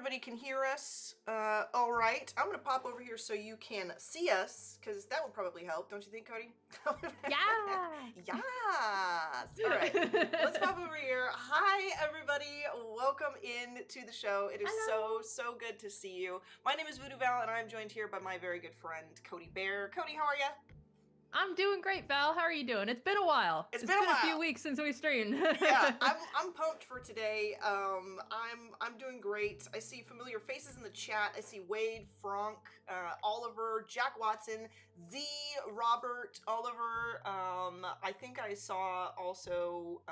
everybody can hear us. All right, I'm gonna pop over here so you can see us, because that would probably help, don't you think, Cody? Yeah. Yes. All right, let's pop over here. Hi, everybody. Welcome in to the show. It is so good to see you. My name is VooDoo Val, and I'm joined here by my very good friend, Cody Bear. Cody, how are you? I'm doing great, Val. How are you doing? It's been a while. It's been a few weeks since we streamed. Yeah, I'm pumped for today. I'm doing great. I see familiar faces in the chat. I see Wade, Frank, Oliver, Jack Watson, Z, Robert, Oliver. I think I saw also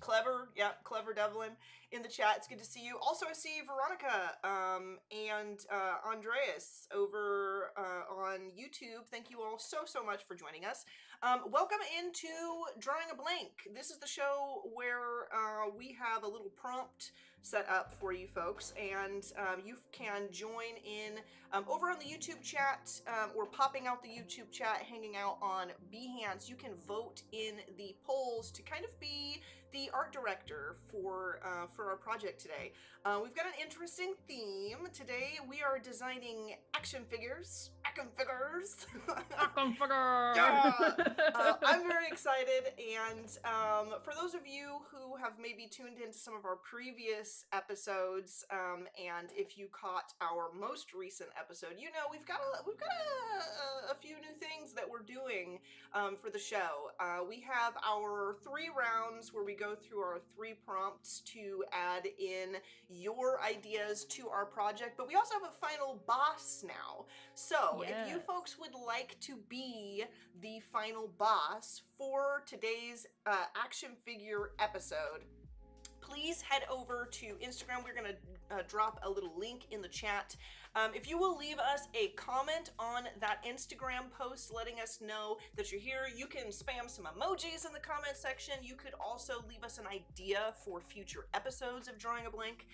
Clever. Yep, Clever Devlin in the chat. It's good to see you. Also, I see Veronica and Andreas over on YouTube. Thank you all so much for joining us. Welcome into Drawing a Blank. This is the show where we have a little prompt set up for you folks, and you can join in over on the YouTube chat or popping out the YouTube chat, hanging out on Behance. You can vote in the polls to kind of be the art director for our project today. We've got an interesting theme. Today we are designing action figures. Action figures. Yeah. I'm very excited, and for those of you who have maybe tuned into some of our previous episodes, and if you caught our most recent episode, you know we've got a few new things that we're doing for the show. We have our 3 rounds where we go through our 3 prompts to add in your ideas to our project, but we also have a final boss now. So if you folks would like to be the final boss for today's action figure episode, please head over to Instagram. We're going to drop a little link in the chat. If you will leave us a comment on that Instagram post letting us know that you're here, you can spam some emojis in the comment section. You could also leave us an idea for future episodes of Drawing a Blank.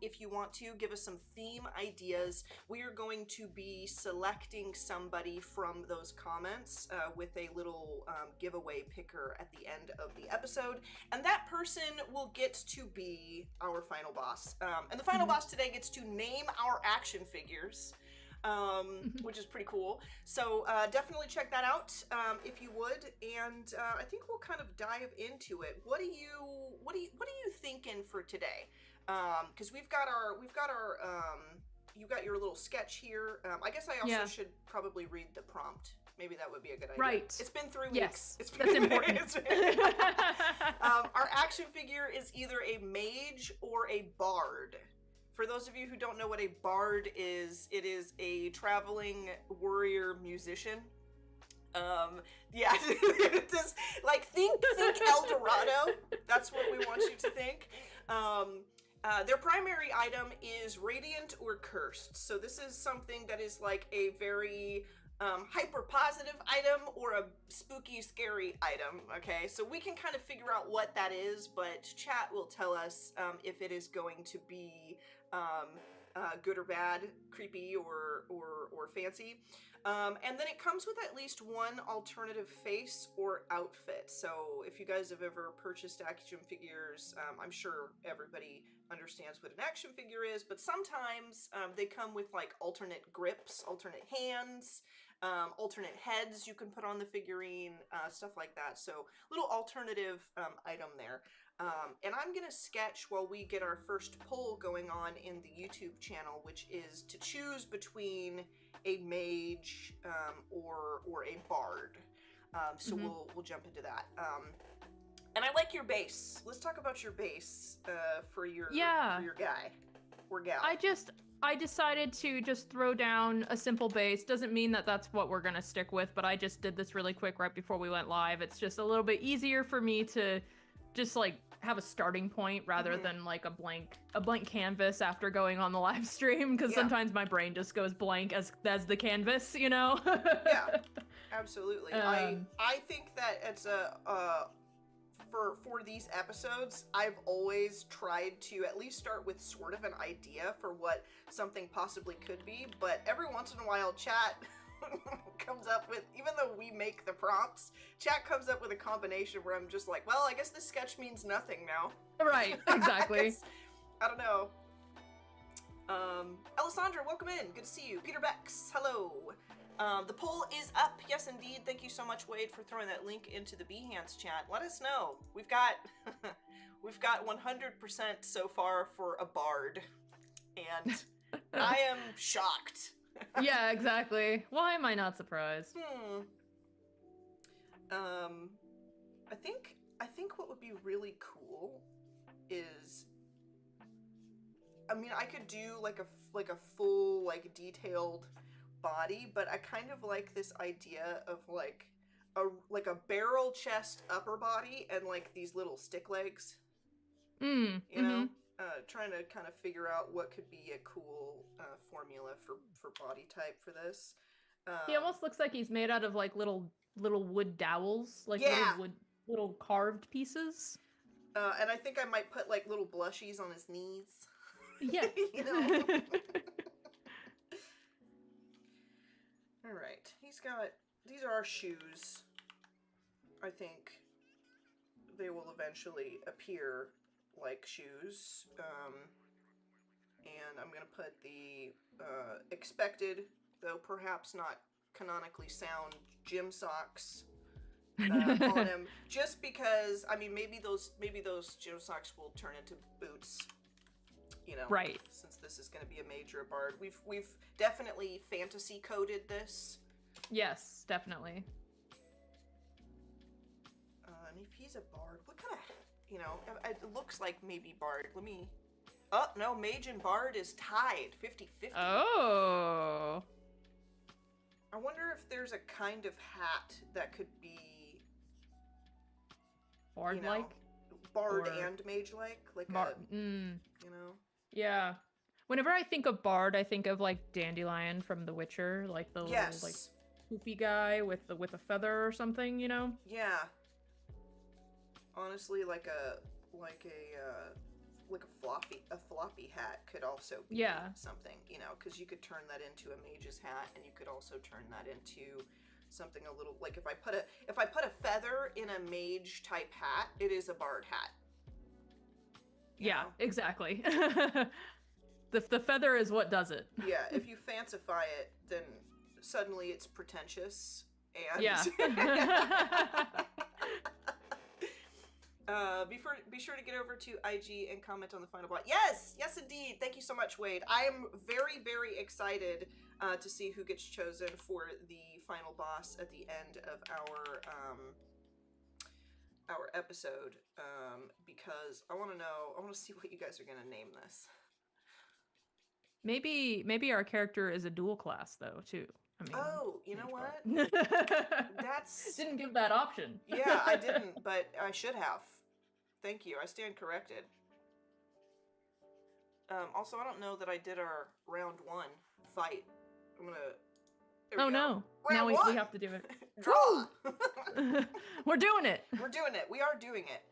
If you want to, give us some theme ideas. We are going to be selecting somebody from those comments with a little giveaway picker at the end of the episode. And that person will get to be our final boss. And the final boss today gets to name our action figures, which is pretty cool. So definitely check that out if you would. And I think we'll kind of dive into it. What are you thinking for today? Because we've got our you got your little sketch here. I guess I also should probably read the prompt. Maybe that would be a good idea. Right. It's been 3 weeks. It's That's important. Our action figure is either a mage or a bard. For those of you who don't know what a bard is, it is a traveling warrior musician. Yeah, just like think El Dorado. That's what we want you to think. Their primary item is radiant or cursed. So this is something that is like a very hyper positive item or a spooky, scary item. Okay, so we can kind of figure out what that is, but chat will tell us if it is going to be good or bad, creepy or fancy. And then it comes with at least 1 alternative face or outfit. So if you guys have ever purchased action figures, I'm sure everybody understands what an action figure is, but sometimes they come with like alternate grips, alternate hands, alternate heads you can put on the figurine, stuff like that. So little alternative item there. And I'm gonna sketch while we get our first poll going on in the YouTube channel, which is to choose between a mage or a bard. So we'll jump into that. And I like your base. Let's talk about your base for your guy or gal. I decided to just throw down a simple base. Doesn't mean that that's what we're gonna stick with, but I just did this really quick right before we went live. It's just a little bit easier for me to just like have a starting point rather than like a blank canvas after going on the live stream, because sometimes my brain just goes blank as the canvas, you know? Yeah, absolutely. I think that it's for these episodes, I've always tried to at least start with sort of an idea for what something possibly could be, but every once in a while chat comes up with, even though we make the prompts, chat comes up with a combination where I'm just like, well, I guess this sketch means nothing now. Right, exactly. I don't know. Alessandra, welcome in. Good to see you. Peter Bex, hello. The poll is up. Yes, indeed. Thank you so much, Wade, for throwing that link into the Behance chat. Let us know. We've got 100% so far for a bard, and I am shocked. Yeah, exactly. Why am I not surprised? I think what would be really cool is, I mean, I could do like a full, like, detailed body, but I kind of like this idea of like a barrel chest upper body and like these little stick legs. You know, trying to kind of figure out what could be a cool formula for body type for this. He almost looks like he's made out of like little wood dowels, like Yeah. little carved pieces. And I think I might put like little blushies on his knees. Yeah. You know. All right, these are our shoes. I think they will eventually appear like shoes. And I'm gonna put the expected, though perhaps not canonically sound, gym socks on him, just because, I mean, maybe those gym socks will turn into boots, you know, right? Since this is going to be a major bard, we've definitely fantasy coded this. Yes, definitely. And if he's a bard, what kind of, you know, it looks like maybe bard. Let me. Oh no, mage and bard is tied 50-50. Oh. I wonder if there's a kind of hat that could be Bard-like? You know, bard and mage-like? Like you know? Yeah. Whenever I think of bard, I think of like Dandelion from The Witcher, like the little like poofy guy with a feather or something, you know? Yeah. Honestly, like a floppy hat could also be something, you know, because you could turn that into a mage's hat, and you could also turn that into something a little, like if I put a feather in a mage type hat, it is a bard hat. You know? Exactly. The feather is what does it. Yeah, if you fancify it, then suddenly it's pretentious and be sure to get over to IG and comment on the final bot. Yes, indeed. Thank you so much, Wade. I am very, very excited to see who gets chosen for the final boss at the end of our episode, because I want to see what you guys are gonna name this. Maybe our character is a dual class though too. I mean, you know what? That's didn't give that option. Yeah, I didn't, but I should have. Thank you. I stand corrected. Also, I don't know that I did our round 1 fight. I'm gonna. No! Now we have to do it. Draw. We're doing it. We're doing it. We are doing it.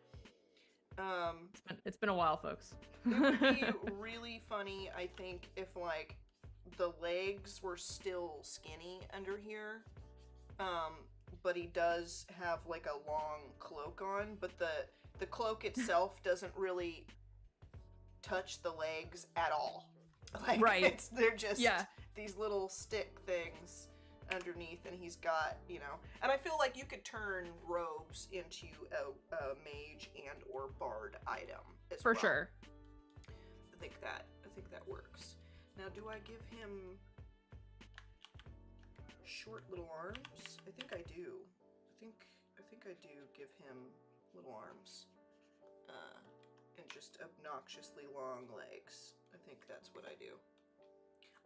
It's been a while, folks. It would be really funny, I think, if like the legs were still skinny under here, but he does have like a long cloak on, but the cloak itself doesn't really touch the legs at all. Like, right. They're just these little stick things underneath, and he's got, you know, and I feel like you could turn robes into a mage and or bard item as well. For sure. I think that works. Now, do I give him short little arms? I think I do. I think I do give him little arms. And just obnoxiously long legs. I think that's what I do.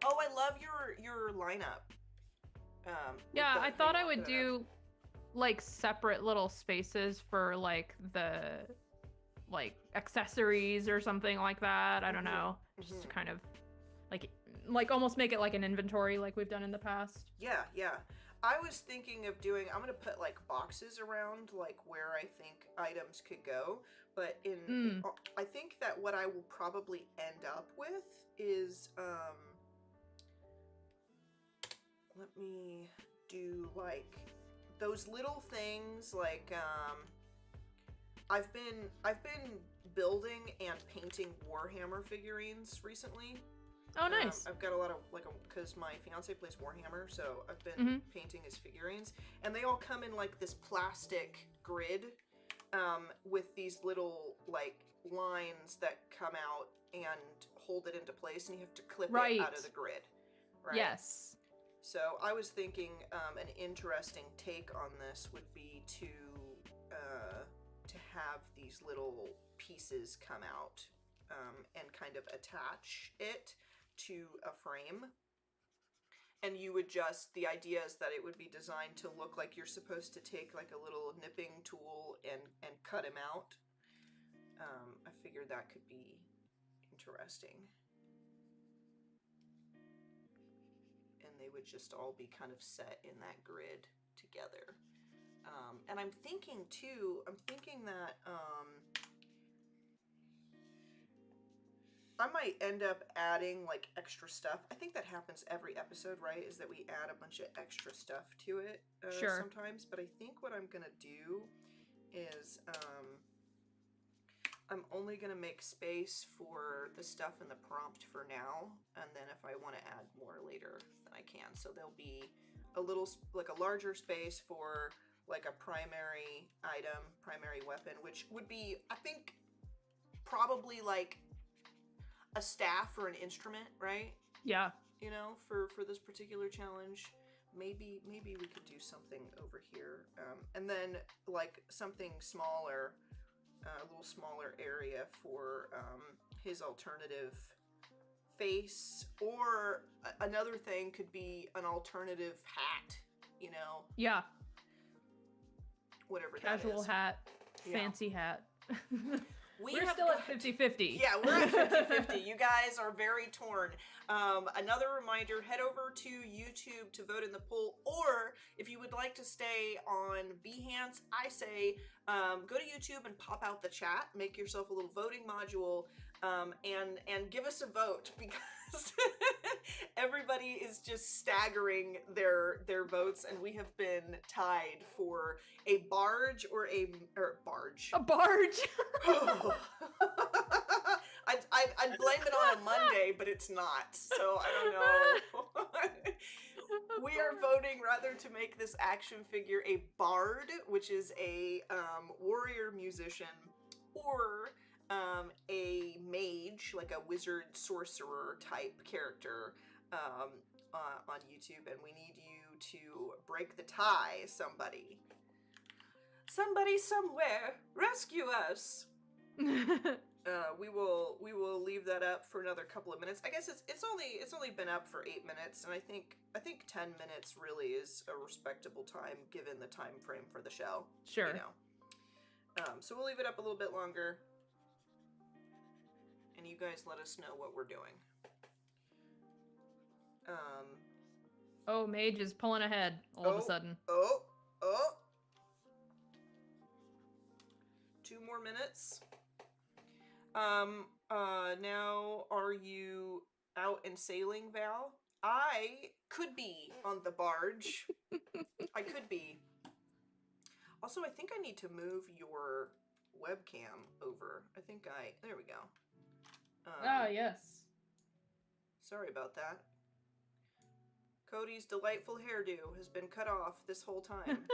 Oh, I love your lineup. I thought I would do like separate little spaces for like the accessories or something like that. I don't know. Just to kind of like almost make it like an inventory like we've done in the past. Yeah. I was thinking of doing, I'm gonna put like boxes around like where I think items could go, but I think that what I will probably end up with is let me do like those little things like I've been building and painting Warhammer figurines recently. Oh, nice. I've got a lot of, like, because my fiance plays Warhammer, so I've been Mm-hmm. painting his figurines, and they all come in, like, this plastic grid, with these little, like, lines that come out and hold it into place, and you have to clip it out of the grid, right? Yes. So I was thinking an interesting take on this would be to have these little pieces come out and kind of attach it to a frame. And you would just, the idea is that it would be designed to look like you're supposed to take like a little nipping tool and cut him out. I figured that could be interesting. And they would just all be kind of set in that grid together. And I'm thinking that I might end up adding like extra stuff. I think that happens every episode, right? Is that we add a bunch of extra stuff to it sometimes. But I think what I'm gonna do is I'm only gonna make space for the stuff in the prompt for now, and then if I want to add more later, then I can. So there'll be a little, like a larger space for like a primary item, primary weapon, which would be, I think, probably like a staff or an instrument, right? Yeah. You know, for this particular challenge. Maybe we could do something over here. And then like something smaller, a little smaller area for his alternative face, or another thing could be an alternative hat, you know? Yeah. Whatever Casual that is. hat, fancy hat. We're still at 50-50. Yeah, we're at 50-50. You guys are very torn. Another reminder, head over to YouTube to vote in the poll, or if you would like to stay on Behance, I say go to YouTube and pop out the chat, make yourself a little voting module, and give us a vote, because everybody is just staggering their votes, and we have been tied for a barge or barge. A barge. I'd blame it on a Monday, but it's not, so I don't know. We are voting rather to make this action figure a bard, which is a warrior musician, or a mage, like a wizard sorcerer type character on YouTube, and we need you to break the tie. Somebody somewhere, rescue us. We will leave that up for another couple of minutes. I guess it's only been up for 8 minutes, and I think 10 minutes really is a respectable time given the time frame for the show. Sure. You know. So we'll leave it up a little bit longer, and you guys let us know what we're doing. Oh, Mage is pulling ahead all of a sudden. Oh. 2 more minutes. Now are you out and sailing, Val? I could be on the barge. I could be. Also, I think I need to move your webcam over. There we go. Yes. Sorry about that. Cody's delightful hairdo has been cut off this whole time.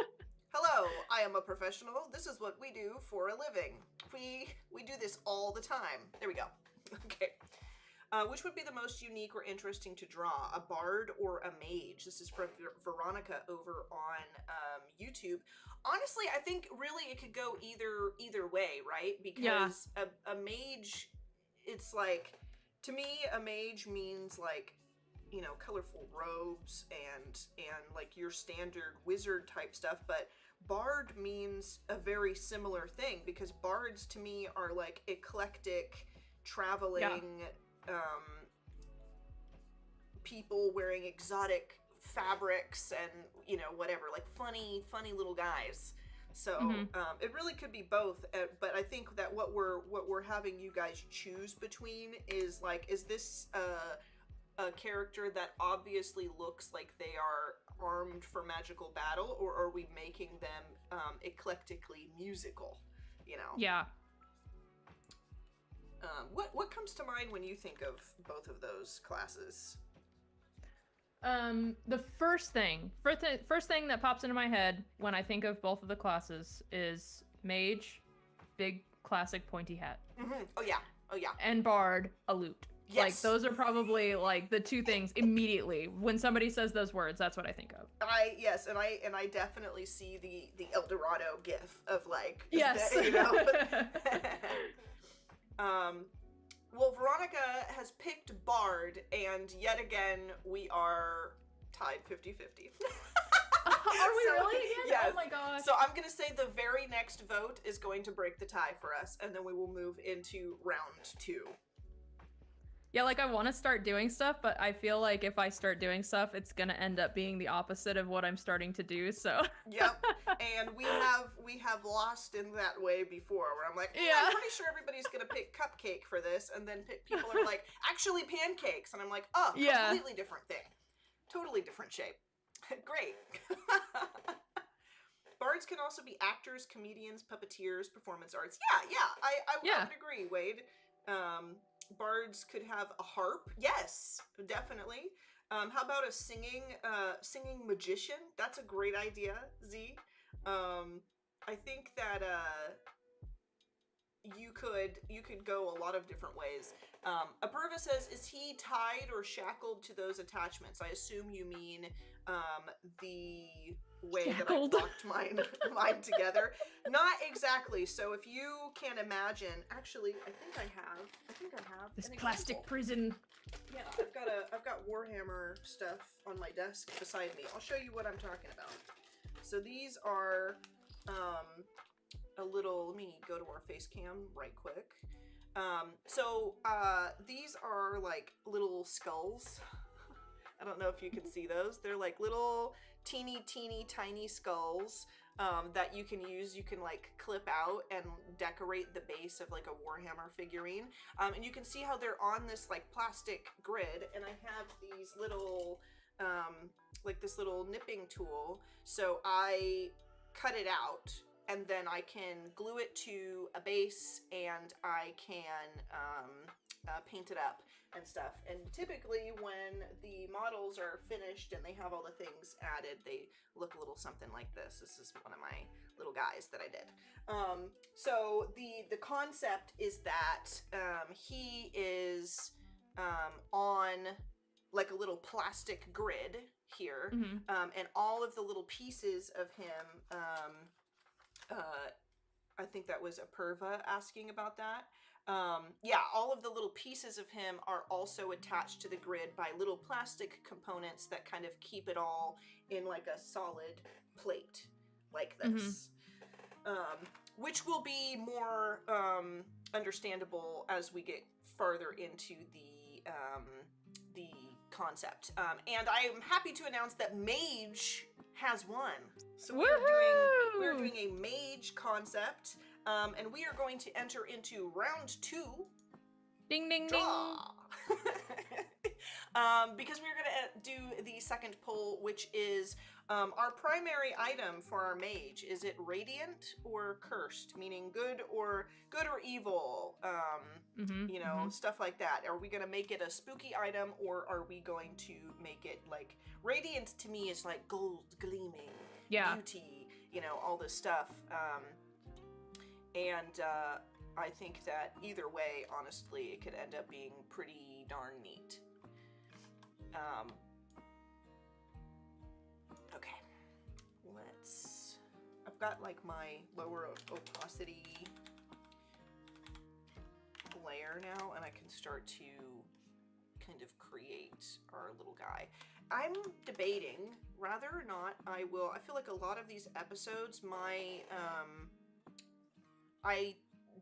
Hello, I am a professional. This is what we do for a living. We do this all the time. There we go. Okay. Which would be the most unique or interesting to draw, a bard or a mage? This is from Veronica over on YouTube. Honestly, I think really it could go either way, right? Because a mage, it's like, to me, a mage means like, you know, colorful robes and like your standard wizard type stuff, but bard means a very similar thing, because bards to me are like eclectic, traveling people wearing exotic fabrics and, you know, whatever, like funny little guys. So it really could be both, but I think that what we're having you guys choose between is like, is this a character that obviously looks like they are armed for magical battle, or are we making them eclectically musical, you know? Yeah. What comes to mind when you think of both of those classes? The first thing that pops into my head when I think of both of the classes is mage, big classic pointy hat. Mm-hmm. Oh yeah. And bard, a lute. Yes. Like those are probably like the two things immediately when somebody says those words. That's what I think of. Yes, and I definitely see the El Dorado gif of like yes, you know. Well, Veronica has picked Bard, and yet again, we are tied 50-50. Are we really again? Yes. Oh my gosh. So I'm going to say the very next vote is going to break the tie for us, and then we will move into round 2. Yeah, like I want to start doing stuff, but I feel like if I start doing stuff, it's gonna end up being the opposite of what I'm starting to do. So. Yep, and we have lost in that way before, where I'm like, yeah, I'm pretty sure everybody's gonna pick cupcake for this, and then people are like, actually pancakes, and I'm like, oh, yeah, completely different thing, totally different shape. Great. Bards can also be actors, comedians, puppeteers, performance arts. Yeah, I would agree, Wade. Bards could have a harp. Yes, definitely. How about a singing magician? That's a great idea, Z. I think that you could go a lot of different ways. Apurva says, is he tied or shackled to those attachments? I assume you mean the way shackled. that I locked mine together. Not exactly. So if you can imagine, actually, I think I have this an plastic example. prison. Yeah, I've got Warhammer stuff on my desk beside me. I'll show you what I'm talking about. So these are a little. Let me go to our face cam right quick. These are like little skulls. I don't know if you can see those. They're like little teeny tiny skulls that you can use. You can like clip out and decorate the base of like a Warhammer figurine. And you can see how they're on this like plastic grid, and I have these little like this little nipping tool. So I cut it out, and then I can glue it to a base, and I can paint it up and stuff. And typically when the models are finished and they have all the things added, they look a little something like this. This is one of my little guys that I did. So the concept is that he is on like a little plastic grid here, and all of the little pieces of him, I think that was Apurva asking about that. Yeah, all of the little pieces of him are also attached to the grid by little plastic components that kind of keep it all in like a solid plate like this. Which will be more understandable as we get farther into the concept. And I am happy to announce that Mage has won. So we are doing a Mage concept. And we are going to enter into round 2. Ding, ding, draw. Because we're going to do the second poll, which is our primary item for our mage. Is it radiant or cursed? Meaning good or evil? You know, stuff like that. Are we going to make it a spooky item, or are we going to make it like radiant? To me is like gold gleaming, beauty, you know, all this stuff. And I think that either way, honestly, it could end up being pretty darn neat. Okay, I've got like my lower opacity layer now, and I can start to kind of create our little guy. I'm debating whether or not I feel like a lot of these episodes, I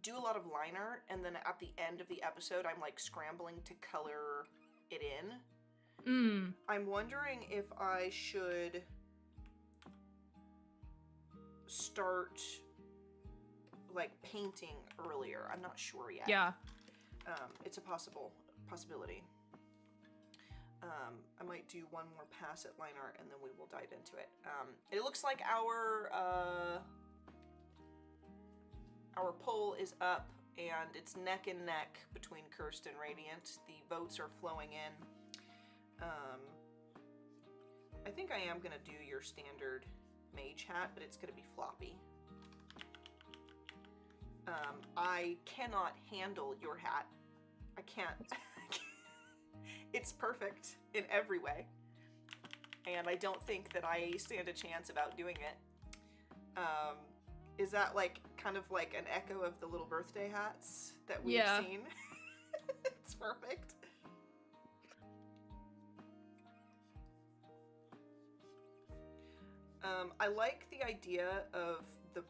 do a lot of liner, and then at the end of the episode, I'm like scrambling to color it in. I'm wondering if I should start like painting earlier. I'm not sure yet. Yeah. It's a possibility. I might do one more pass at liner, and then we will dive into it. It looks like our poll is up, and it's neck and neck between Cursed and Radiant. The votes are flowing in. I think I am gonna do your standard mage hat, but it's gonna be floppy. I cannot handle your hat. I can't. It's perfect in every way, and I don't think that I stand a chance about doing it. Is that like kind of like an echo of the little birthday hats that we've seen? It's perfect. I like the idea of the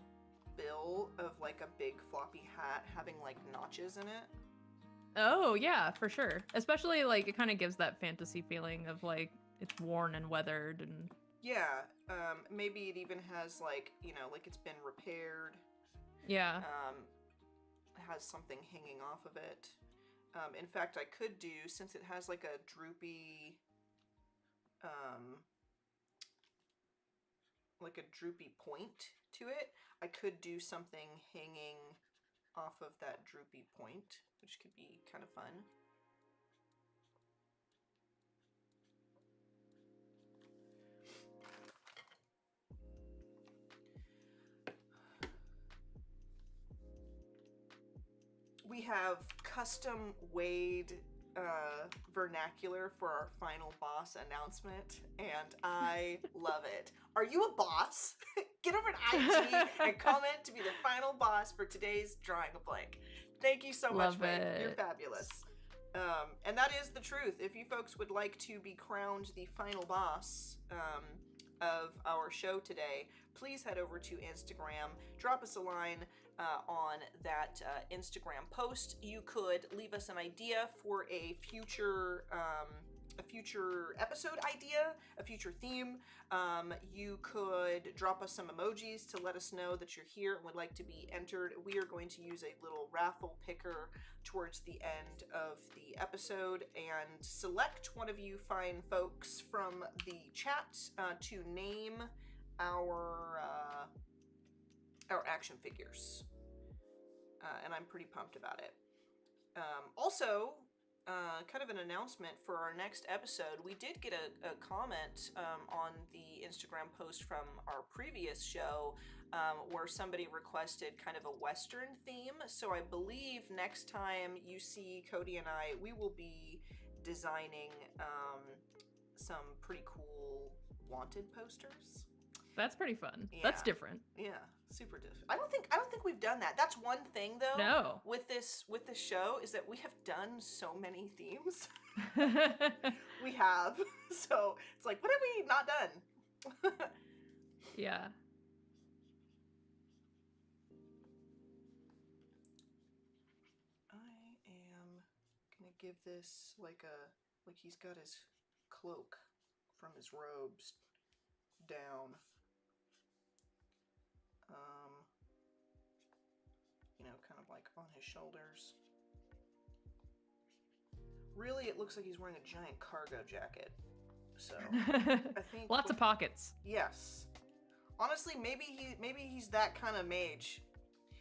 bill of like a big floppy hat having like notches in it. Oh, yeah, for sure. Especially, like, it kind of gives that fantasy feeling of, like, it's worn and weathered and... Yeah, maybe it even has, like, you know, like it's been repaired. Yeah. It has something hanging off of it. In fact, I could do, since it has, like, a droopy, point to it, I could do something hanging off of that droopy point, which could be kind of fun. We have custom weighed vernacular for our final boss announcement, and I love it. Are you a boss? Get over to IG and comment to be the final boss for today's Drawing a Blank. Thank you so much, Meg. You're fabulous. And that is the truth. If you folks would like to be crowned the final boss of our show today, please head over to Instagram, drop us a line on that Instagram post. You could leave us an idea for a future episode idea, a future theme. You could drop us some emojis to let us know that you're here and would like to be entered. We are going to use a little raffle picker towards the end of the episode and select one of you fine folks from the chat to name our action figures. And I'm pretty pumped about it. Also, kind of an announcement for our next episode. We did get a comment on the Instagram post from our previous show where somebody requested kind of a Western theme. So I believe next time you see Codi and I, we will be designing some pretty cool wanted posters. That's pretty fun. Yeah. That's different. Yeah, super different. I don't think we've done that. That's one thing though. No. With this show is that we have done so many themes. We have. So it's like, what have we not done? Yeah. I am gonna give this like he's got his cloak from his robes down. You know, kind of like on his shoulders. Really, it looks like he's wearing a giant cargo jacket. So I think lots of pockets. Yes. Honestly, maybe he's that kind of mage.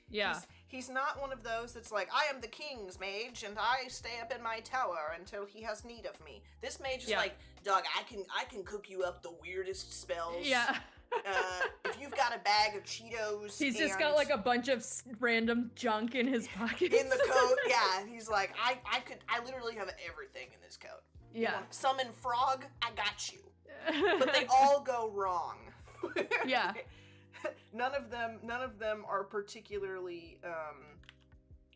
Yeah. He's not one of those that's like, I am the king's mage and I stay up in my tower until he has need of me. This mage is like, dog, I can cook you up the weirdest spells. Yeah. If you've got a bag of Cheetos, he's just got like a bunch of random junk in his pockets. In the coat, yeah. He's like, I literally have everything in this coat. Yeah. Summon frog, I got you. But they all go wrong. Yeah. None of them are particularly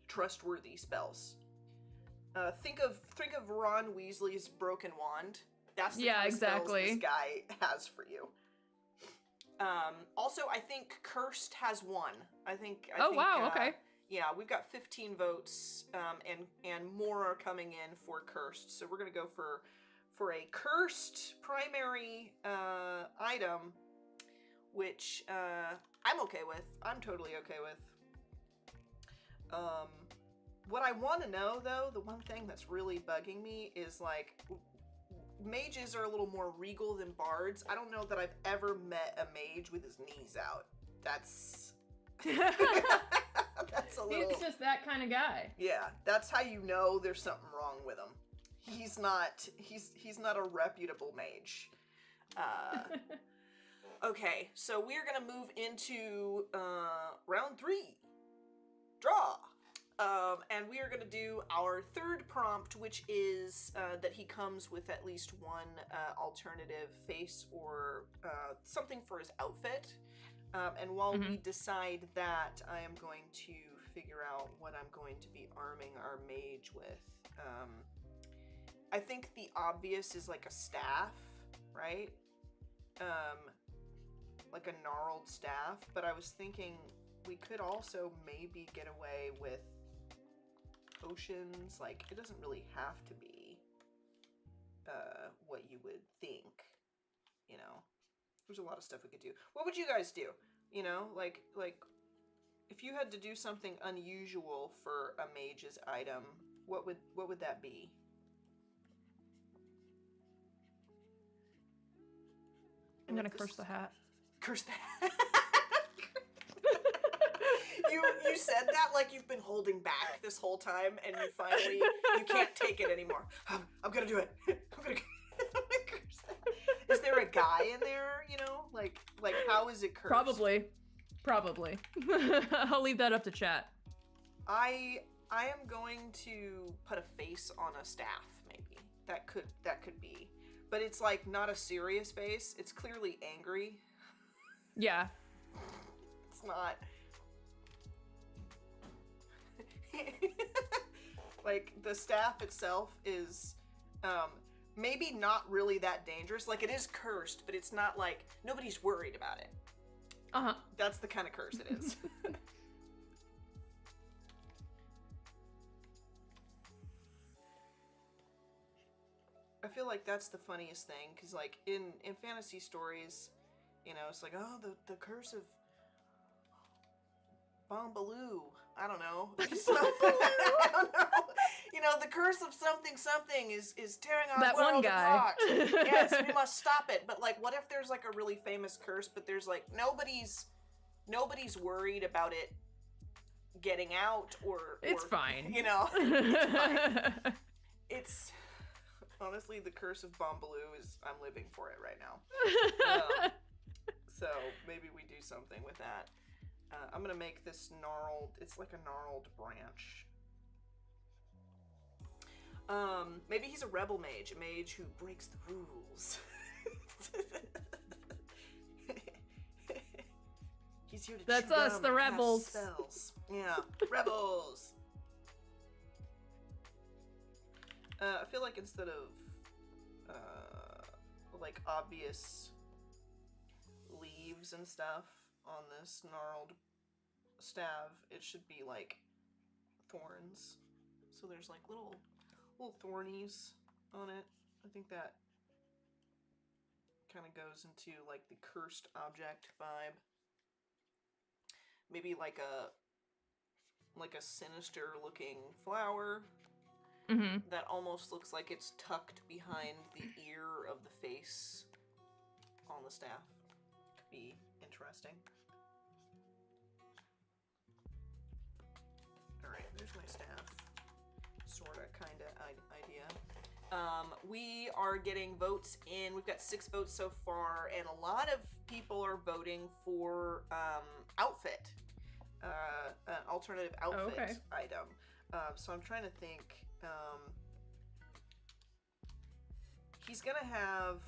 trustworthy spells. Think of Ron Weasley's broken wand. That's the kind of spells this guy has for you. Also, I think Cursed has one. I think. Wow. Okay. Yeah, we've got 15 votes, and more are coming in for Cursed. So we're gonna go for a Cursed primary item, which I'm okay with. I'm totally okay with. What I want to know, though, the one thing that's really bugging me is, like, mages are a little more regal than bards. I don't know that I've ever met a mage with his knees out. That's... That's a little... He's just that kind of guy. Yeah, that's how you know there's something wrong with him. He's not a reputable mage. Okay, so we're gonna move into round 3. Draw. And we are gonna do our third prompt, which is that he comes with at least one alternative face or something for his outfit. And while we decide that, I am going to figure out what I'm going to be arming our mage with. I think the obvious is like a staff, right? Like a gnarled staff, but I was thinking we could also maybe get away with potions. Like, it doesn't really have to be what you would think, you know? There's a lot of stuff we could do. What would you guys do? You know, like if you had to do something unusual for a mage's item, what would that be? I'm gonna curse the hat. Curse the hat. You said that like you've been holding back this whole time, and you can't take it anymore. I'm gonna do it. I'm gonna curse that. Is there a guy in there? You know, like how is it cursed? Probably. I'll leave that up to chat. I am going to put a face on a staff. Maybe that could be, but it's like not a serious face. It's clearly angry. Yeah. It's not. Like, the staff itself is maybe not really that dangerous. Like, it is cursed, but it's not like nobody's worried about it. That's the kind of curse it is. I feel like that's the funniest thing, because like in fantasy stories, you know, it's like, oh, the curse of Bombaloo. I don't know. I don't know. You know, the curse of something is tearing our that world one guy. apart. Yes, we must stop it. But like, what if there's like a really famous curse, but there's like nobody's worried about it getting out or it's fine. You know, it's fine. It's honestly the curse of Bombaloo is I'm living for it right now. So maybe we do something with that. I'm gonna make this gnarled. It's like a gnarled branch. Maybe he's a rebel mage, a mage who breaks the rules. He's here to That's chew us, gum the and rebels. cast spells. Yeah, rebels. I feel like instead of like obvious leaves and stuff on this gnarled staff, it should be like thorns. So there's like little thornies on it. I think that kind of goes into like the cursed object vibe. Maybe like a sinister looking flower that almost looks like it's tucked behind the ear of the face on the staff. Could be interesting. Alright, there's my staff. Sorta, kinda idea. We are getting votes in. We've got 6 votes so far, and a lot of people are voting for outfit. An alternative outfit item. So I'm trying to think. He's gonna have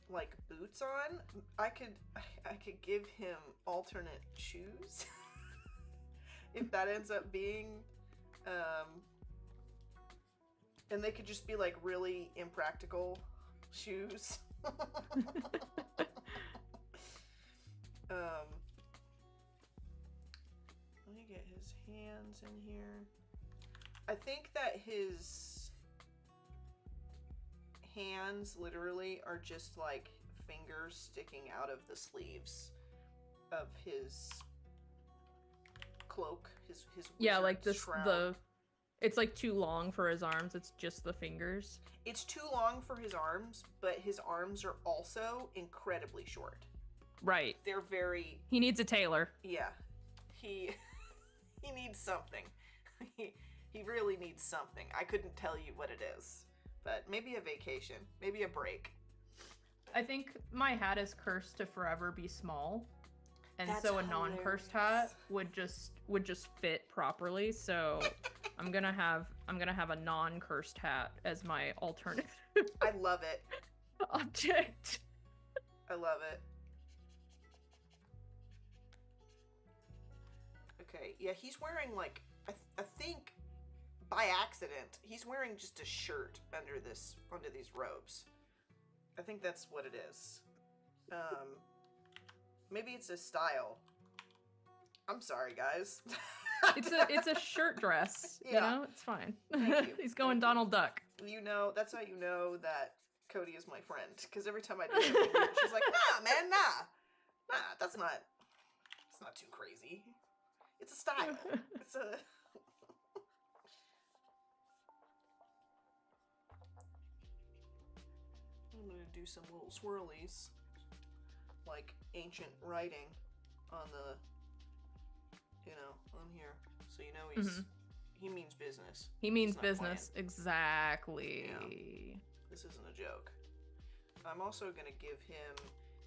like boots on. I could give him alternate shoes. If that ends up being and they could just be like really impractical shoes. Let me get his hands in here. I think that his hands literally are just like fingers sticking out of the sleeves of his cloak, his yeah, like this shroud. it's like too long for his arms. It's just the fingers. It's too long for his arms, but his arms are also incredibly short. Right. They're very... He needs a tailor. Yeah. He needs something. He really needs something. I couldn't tell you what it is, but maybe a vacation, maybe a break. I think my hat is cursed to forever be small, and That's so a non-cursed hat would just fit properly. So I'm gonna have a non-cursed hat as my alternative. I love it. Object. I love it. Okay, yeah, he's wearing like I think by accident he's wearing just a shirt under these robes. I think that's what it is. Maybe it's a style. I'm sorry, guys. It's a shirt dress. Yeah. You know, it's fine. Thank you. He's going Thank Donald Duck. You know, that's how you know that Cody is my friend. Because every time I do something, she's like, "Nah, man, nah, that's not. It's not too crazy. It's a style. It's a." I'm gonna do some little swirlies, like ancient writing on the, on here. So you know he means business. He means not business. playing. Exactly. Yeah. This isn't a joke. I'm also gonna give him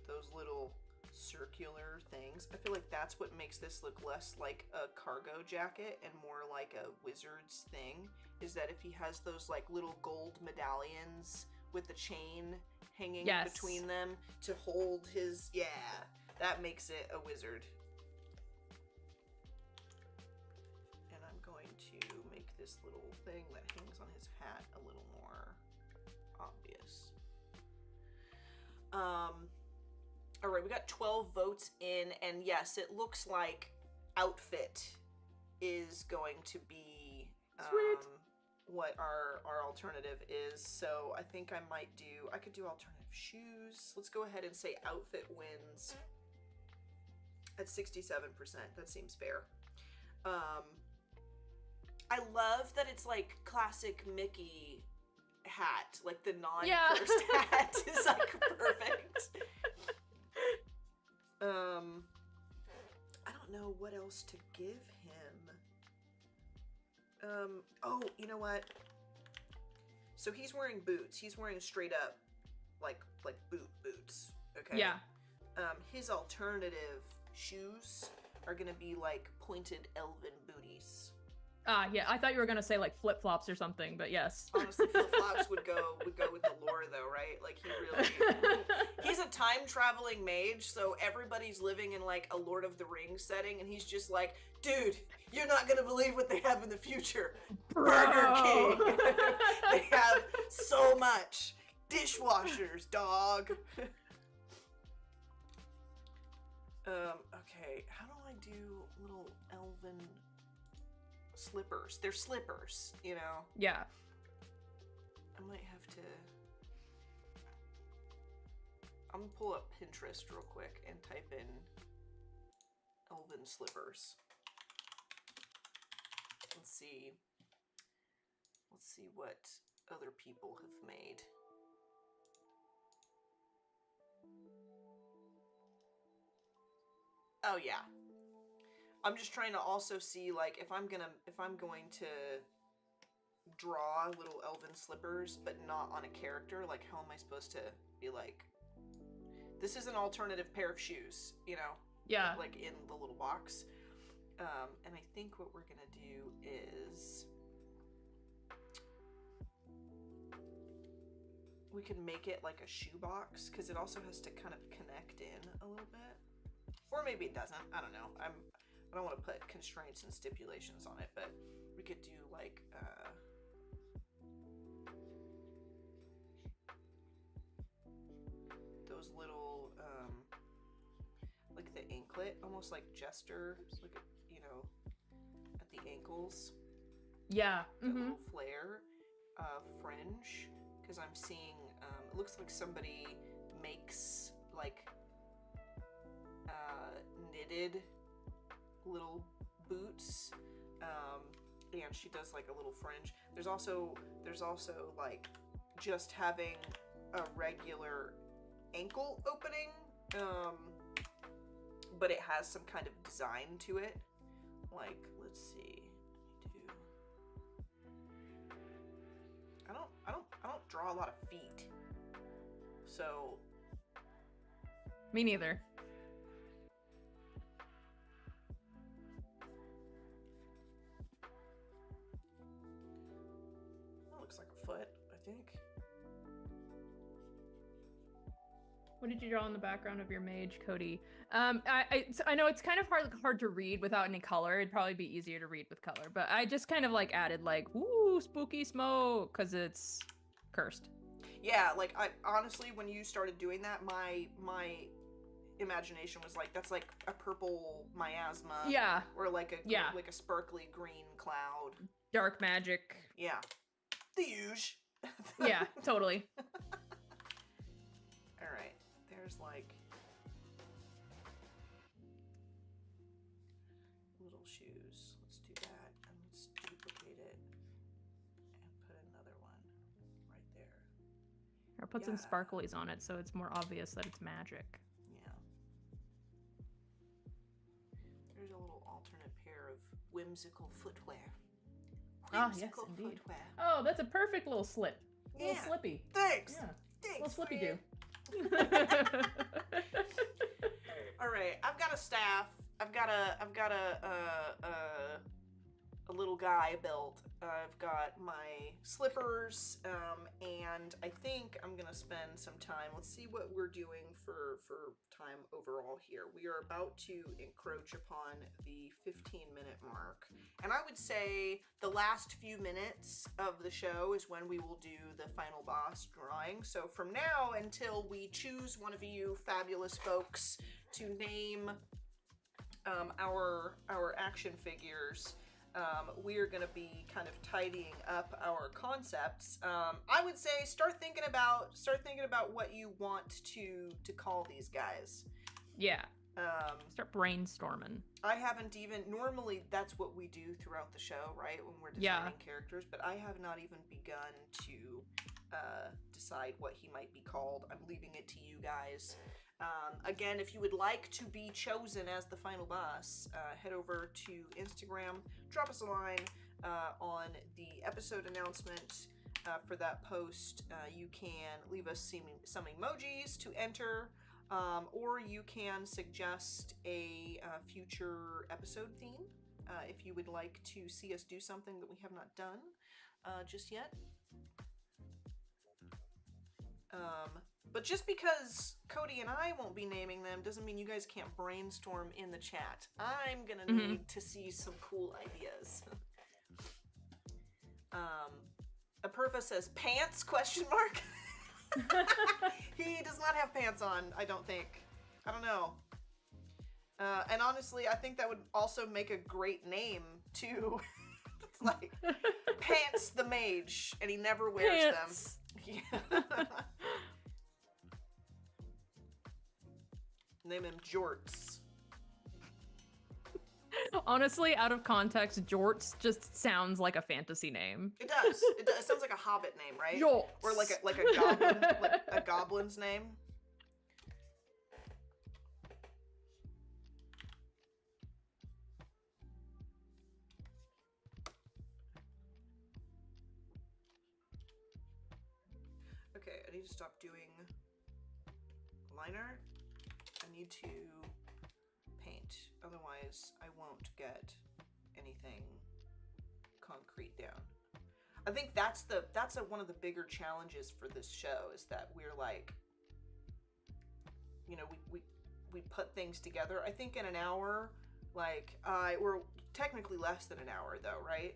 those little circular things. I feel like that's what makes this look less like a cargo jacket and more like a wizard's thing, is that if he has those like little gold medallions with the chain hanging between them to hold his, that makes it a wizard. And I'm going to make this little thing that hangs on his hat a little more obvious. All right, we got 12 votes in, and yes, it looks like outfit is going to be Sweet. What our alternative is. So I think I could do alternative shoes. Let's go ahead and say outfit wins at 67%. That seems fair. I love that it's like classic Mickey hat, like the non-cursed hat is like perfect. I don't know what else to give him. Oh, you know what? So he's wearing boots. He's wearing straight up like boots. Okay. Yeah. His alternative shoes are gonna be like pointed elven booties. Yeah, I thought you were gonna say like flip-flops or something, but yes. Honestly, flip-flops would go with the lore though, right? Like he's a time-traveling mage, so everybody's living in like a Lord of the Rings setting, and he's just like, dude, you're not gonna believe what they have in the future. Burger King. They have so much. Dishwashers, dog. Okay, how do I do little elven slippers? They're slippers, you know? Yeah. I might have to... I'm gonna pull up Pinterest real quick and type in elven slippers. Let's see what other people have made. Oh yeah. I'm just trying to also see like if I'm going to draw little elven slippers but not on a character, like how am I supposed to be like, this is an alternative pair of shoes, you know? Yeah. Like in the little box. And I think what we're gonna do is we can make it like a shoebox, because it also has to kind of connect in a little bit. Or maybe it doesn't. I don't know. I don't want to put constraints and stipulations on it, but we could do like those little like the anklet, almost like jester. So look at, you know, at the ankles. Yeah. The little flare fringe, because I'm seeing it looks like somebody makes like knitted little boots, and she does like a little fringe. There's also like just having a regular ankle opening, but it has some kind of design to it. Like, let's let's see. I don't draw a lot of feet. So. Me neither. That looks like a foot, I think. What did you draw in the background of your mage, Cody? I know it's kind of hard to read without any color. It'd probably be easier to read with color, but I just kind of like added like, ooh, spooky smoke, because it's cursed. Yeah, like I honestly, when you started doing that, my imagination was like, that's like a purple miasma. Yeah. Or like a sparkly green cloud. Dark magic. Yeah. The huge. Yeah, totally. All right. There's like little shoes. Let's do that, and let's duplicate it and put another one right there. Or put some sparklies on it so it's more obvious that it's magic. Yeah. There's a little alternate pair of whimsical footwear. Yes, indeed. Footwear. Oh, that's a perfect little slip. Little slippy. Thanks. Yeah. Thanks. Little slippy do. All right, I've got a staff. I've got a little guy built. I've got my slippers, and I think I'm gonna spend some time. Let's see what we're doing for time overall here. We are about to encroach upon the 15-minute mark, and I would say the last few minutes of the show is when we will do the final boss drawing. So from now until we choose one of you fabulous folks to name our action figures, we are going to be kind of tidying up our concepts. I would say start thinking about what you want to call these guys. Yeah. Start brainstorming. I haven't even, normally that's what we do throughout the show, right? When we're designing characters, but I have not even begun to decide what he might be called. I'm leaving it to you guys. Again, if you would like to be chosen as the final boss, head over to Instagram, drop us a line on the episode announcement for that post. You can leave us some emojis to enter, or you can suggest a future episode theme if you would like to see us do something that we have not done just yet. But just because Cody and I won't be naming them doesn't mean you guys can't brainstorm in the chat. I'm gonna need to see some cool ideas. Apurva says pants ? He does not have pants on, I don't think. I don't know. And honestly, I think that would also make a great name too. It's like Pants the Mage, and he never wears them. Yeah. Name him Jorts. Honestly, out of context, Jorts just sounds like a fantasy name. It does. It sounds like a hobbit name, right? Jorts. Or like a goblin, like a goblin's name. Okay, I need to stop doing liner. I need to paint, otherwise I won't get anything concrete down. I think that's one of the bigger challenges for this show, is that we're like, you know, we put things together. I think in an hour, like we're technically less than an hour though, right?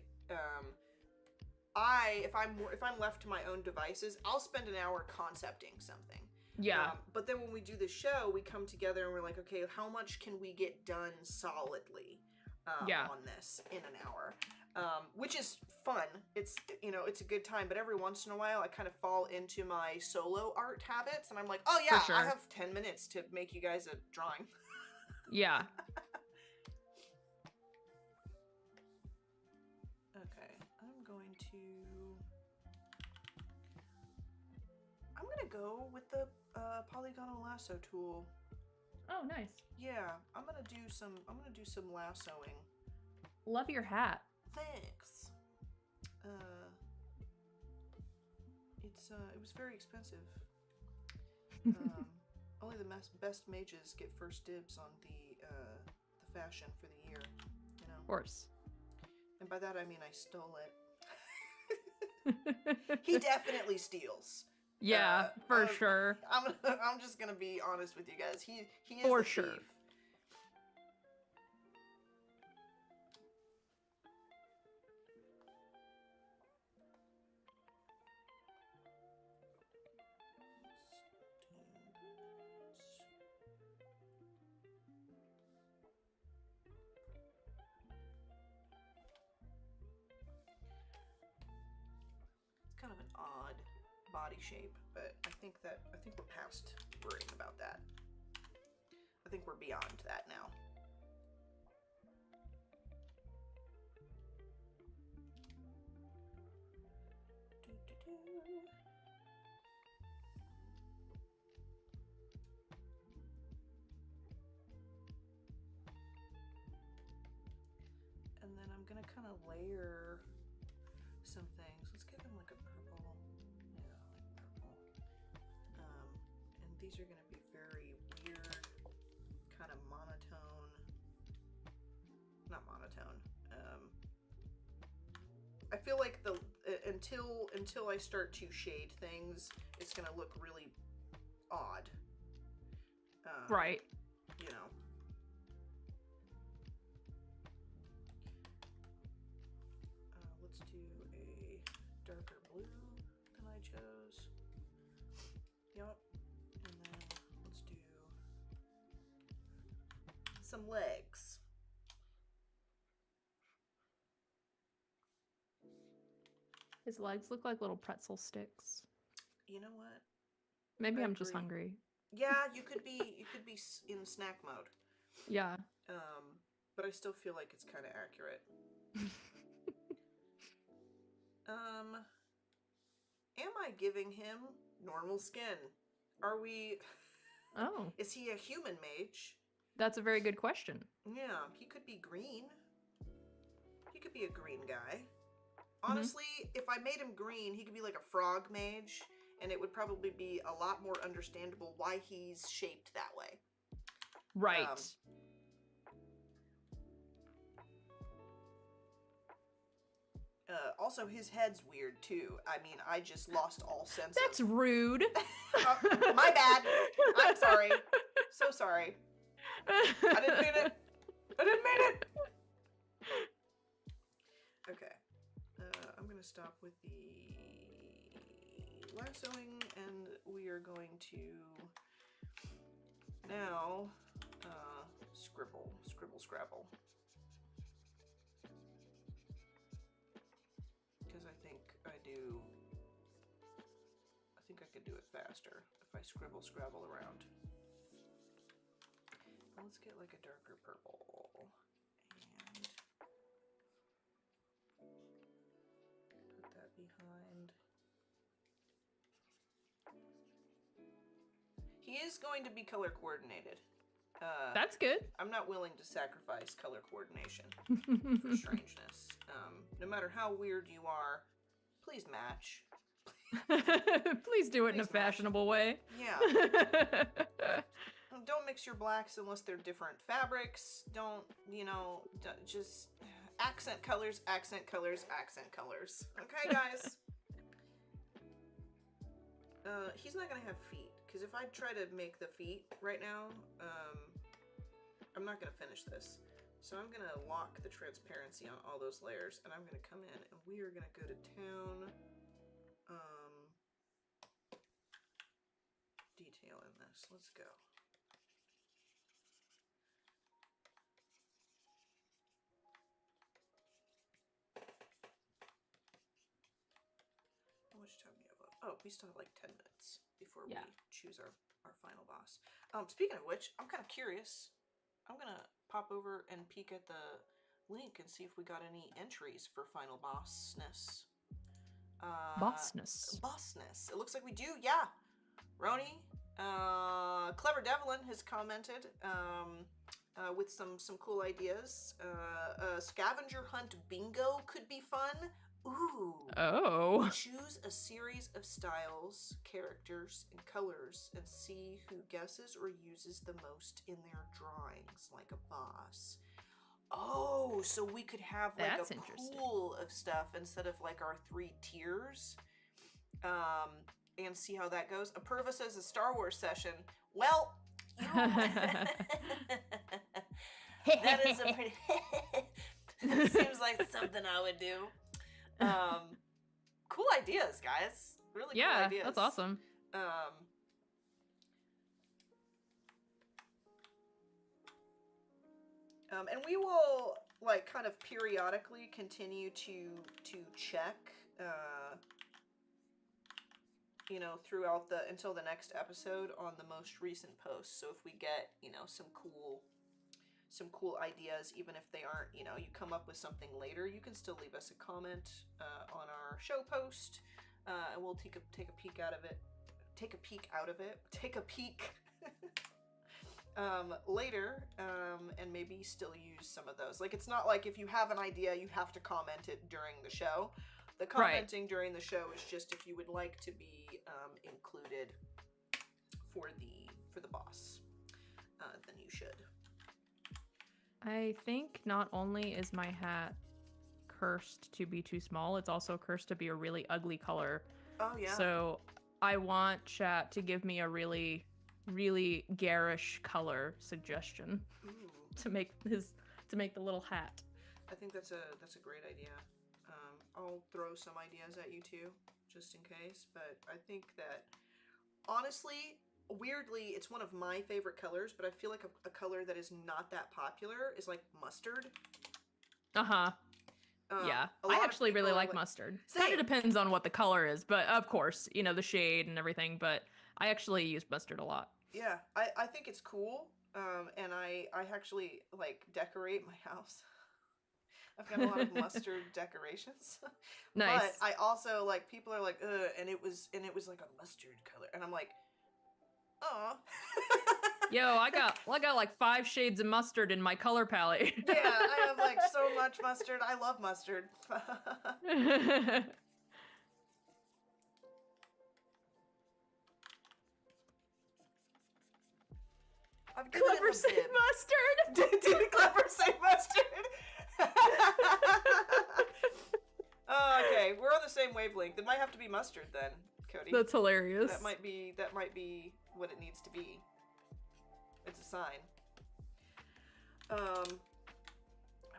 If I'm left to my own devices, I'll spend an hour concepting something. Yeah. But then when we do the show, we come together and we're like, okay, how much can we get done solidly on this in an hour? Which is fun. It's, you know, it's a good time. But every once in a while, I kind of fall into my solo art habits, and I'm like, oh yeah, I have 10 minutes to make you guys a drawing. Yeah. Okay, I'm gonna go with the polygonal lasso tool. Oh, nice. Yeah, I'm gonna do some lassoing Love your hat. Thanks. It was very expensive. Only the best mages get first dibs on the fashion for the year, you know. Of course. And by that I mean I stole it. He definitely steals. Yeah, for sure. I'm just gonna be honest with you guys. He is For the sure. thief. Kind of an odd body shape, but I think we're past worrying about that. I think we're beyond that now. And then I'm gonna kind of layer some things. Let's give him like a purple. Yeah, like purple. And these are gonna be very weird, kind of monotone. Not monotone. I feel like until I start to shade things, it's gonna look really odd. Right. You know. Let's do a darker blue than I chose. Yep. And then let's do some legs. His legs look like little pretzel sticks. You know what? Maybe I I'm just agree. hungry. Yeah, you could be in snack mode. Yeah. But I still feel like it's kind of accurate. Am I giving him normal skin? Are we... Oh. Is he a human mage? That's a very good question. Yeah, he could be green. He could be a green guy. Honestly, if I made him green, he could be like a frog mage, and it would probably be a lot more understandable why he's shaped that way. Right. Also, his head's weird, too. I mean, I just lost all sense That's rude. My bad. I'm sorry. So sorry. I didn't mean it. I didn't mean it. Okay. I'm going to stop with the lassoing, and we are going to now scribble, scrabble. Because I think I could do it faster if I scrabble around. Let's get like a darker purple and put that behind. He is going to be color coordinated. That's good. I'm not willing to sacrifice color coordination for strangeness. No matter how weird you are, please match. Please do it in a fashionable way. Yeah. Don't mix your blacks unless they're different fabrics. Don't, just accent colors. Okay, guys? He's not gonna have feet, because if I try to make the feet right now, I'm not gonna finish this. So I'm gonna lock the transparency on all those layers, and I'm gonna come in, and we are gonna go to town. Detail in this. Let's go. How much time do we have left? Oh, we still have like 10 minutes before we choose our final boss. Speaking of which, I'm kind of curious. I'm gonna pop over and peek at the link and see if we got any entries for final bossness. Bossness. It looks like we do, yeah. Roni, Clever Devlin has commented. with some cool ideas. A scavenger hunt bingo could be fun. Ooh. Oh. Choose a series of styles, characters, and colors, and see who guesses or uses the most in their drawings, like a boss. Oh, so we could have like That's a interesting. pool of stuff instead of like our 3 tiers. And see how that goes. Apurva says a Star Wars session. Well, you that is a pretty it seems like something I would do. Cool ideas, guys. Really cool ideas. Yeah, that's awesome. And we will like kind of periodically continue to check you know, throughout until the next episode on the most recent posts. So if we get, you know, some cool ideas, even if they aren't, you know, you come up with something later, you can still leave us a comment on our show post, and we'll take a peek out of it. Take a peek later, and maybe still use some of those. Like, it's not like if you have an idea, you have to comment it during the show. The commenting during the show is just if you would like to be included for the boss, then you should. I think not only is my hat cursed to be too small, it's also cursed to be a really ugly color. Oh yeah. So I want chat to give me a really, really garish color suggestion to make the little hat. I think that's a great idea. I'll throw some ideas at you too, just in case. But I think that honestly, weirdly, it's one of my favorite colors. But I feel like a color that is not that popular is like mustard. Yeah, I actually really like mustard. Kind of depends on what the color is, but of course, you know, the shade and everything. But I actually use mustard a lot. Yeah, I think it's cool. And I actually like decorate my house. I've got a lot of mustard decorations. Nice. But I also like, people are like, ugh, and it was like a mustard color, and I'm like, oh. Yo, I got like 5 shades of mustard in my color palette. Yeah, I have like so much mustard. I love mustard. I've Clever say mustard. Did Clever say mustard? Oh, okay, we're on the same wavelength. It might have to be mustard then, Cody. That's hilarious. That might be what it needs to be. It's a sign. I'm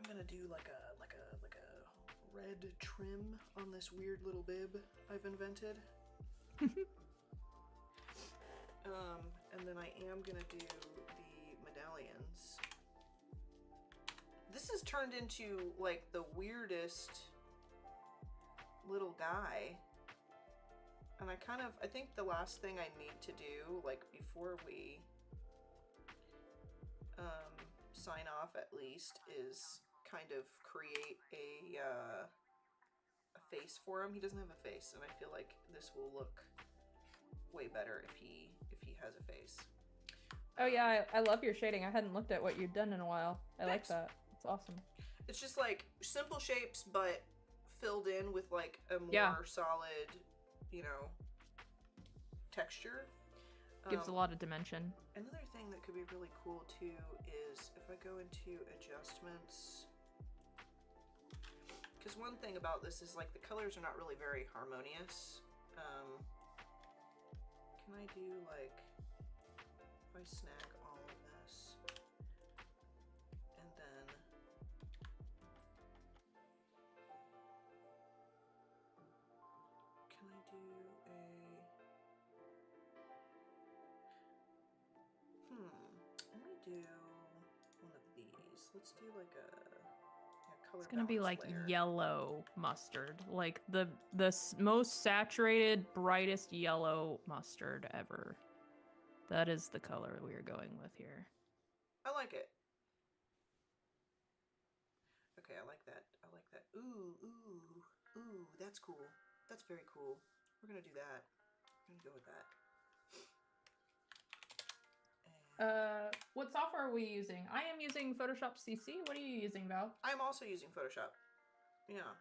gonna do like a red trim on this weird little bib I've invented. And then I am gonna do the medallions. This has turned into like the weirdest little guy. And I think the last thing I need to do, like before we sign off at least, is kind of create a face for him. He doesn't have a face, and I feel like this will look way better if he has a face. Oh yeah, I love your shading. I hadn't looked at what you've done in a while. I like that. It's awesome. It's just like simple shapes, but filled in with like a more solid, you know, texture. Gives a lot of dimension. Another thing that could be really cool too is if I go into adjustments, because one thing about this is like the colors are not really very harmonious. Can I do like, if I snag all of this, and then can I do let me do one of these. Let's do like a color. It's gonna be like layer. Yellow mustard, like the most saturated, brightest yellow mustard ever. That is the color we are going with here. I like it. Okay, I like that. I like that. Ooh, that's cool. That's very cool. We're gonna do that. We're gonna go with that. And What software are we using? I am using Photoshop CC. What are you using, Val? I'm also using Photoshop. Yeah.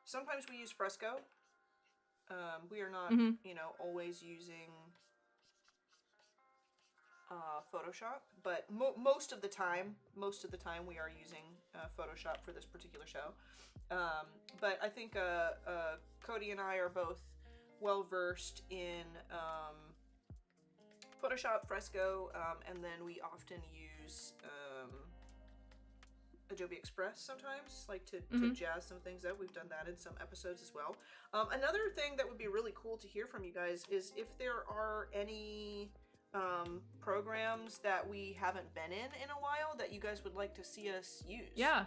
Sometimes we use Fresco. We are not, always using Photoshop, but most of the time we are using Photoshop for this particular show. But I think Cody and I are both well versed in Photoshop, Fresco, and then we often use Adobe Express sometimes, like to jazz some things up. We've done that in some episodes as well. Another thing that would be really cool to hear from you guys is if there are any programs that we haven't been in a while that you guys would like to see us use. Yeah.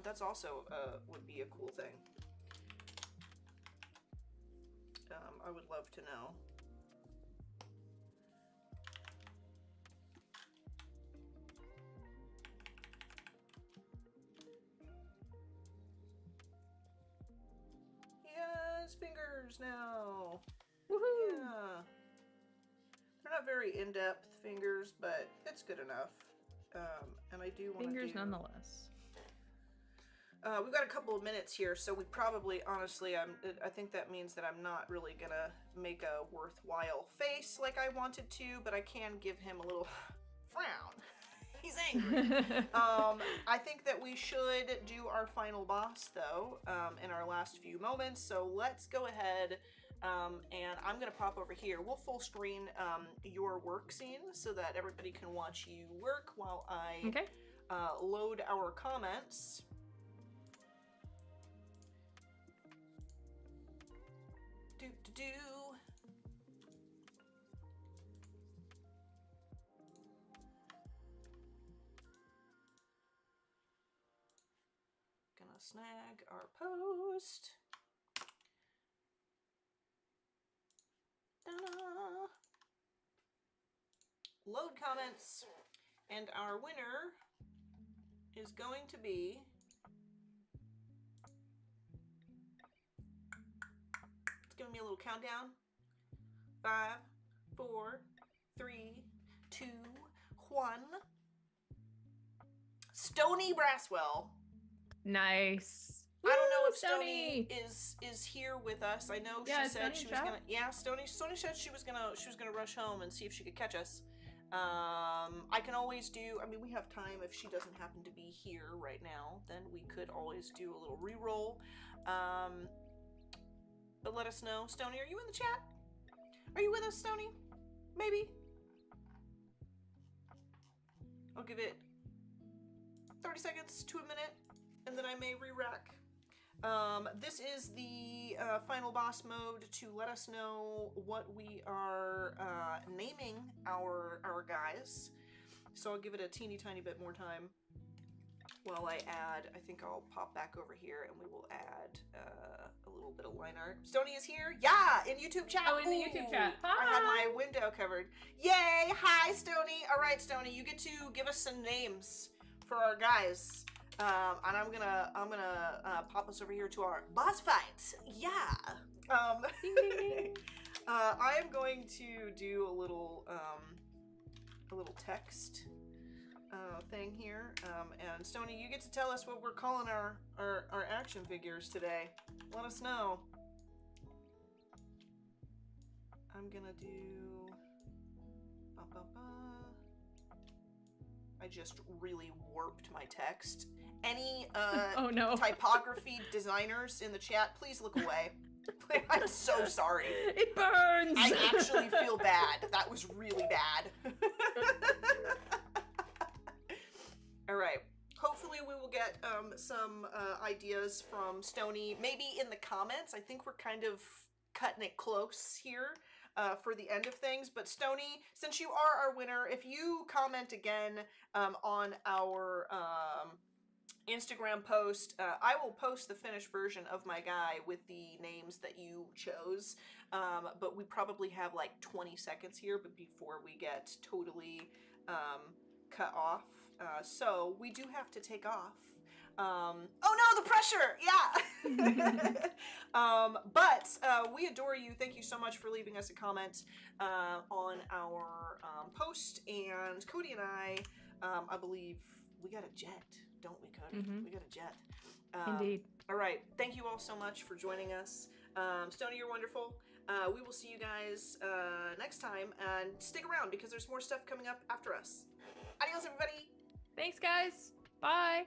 That's also would be a cool thing. I would love to know. Yes, fingers now. Woohoo! Yeah. They're not very in-depth fingers, but it's good enough. And I do want to Fingers nonetheless. We've got a couple of minutes here, so we probably, honestly, I think that means that I'm not really gonna make a worthwhile face like I wanted to, but I can give him a little frown. He's angry. I think that we should do our final boss, though, in our last few moments, so let's go ahead, and I'm gonna pop over here. We'll full screen your work scene so that everybody can watch you work while I load our comments. Gonna snag our post. Ta-da. Load comments, and our winner is going to be giving me a little countdown. 5, 4, 3, 2, 1. Stony Braswell. Nice. I don't know if Stony is here with us. I know she said she was gonna. Yeah, Stony said she was gonna rush home and see if she could catch us. I can always do. I mean, we have time. If she doesn't happen to be here right now, then we could always do a little re-roll. But let us know. Stony, are you in the chat? Are you with us, Stony? Maybe. I'll give it 30 seconds to a minute, and then I may re-rack. This is the final boss mode to let us know what we are naming our guys. So I'll give it a teeny tiny bit more time while I add. I think I'll pop back over here and we will add a little bit of line art. Stony is here. Yeah, in YouTube chat. Oh, in the YouTube chat. Hi. I had my window covered. Yay! Hi, Stony. All right, Stony, you get to give us some names for our guys. And I'm gonna pop us over here to our boss fight. Yeah. I am going to do a little text thing here. And Stony, you get to tell us what we're calling our action figures today. Let us know. I'm gonna do. I just really warped my text. Any oh no, typography designers in the chat, please look away. I'm so sorry. It burns. I actually feel bad. That was really bad. All right. Hopefully we will get some ideas from Stony, maybe in the comments. I think we're kind of cutting it close here. For the end of things, but Stony, since you are our winner, if you comment again on our Instagram post, I will post the finished version of my guy with the names that you chose, but we probably have like 20 seconds here but before we get totally cut off, so we do have to take off. Oh no, the pressure! Yeah! But we adore you. Thank you so much for leaving us a comment on our post. And Cody and I believe we got a jet, don't we, Cody? We got a jet. Indeed. All right. Thank you all so much for joining us. Stony, you're wonderful. We will see you guys next time. And stick around because there's more stuff coming up after us. Adios, everybody! Thanks, guys. Bye.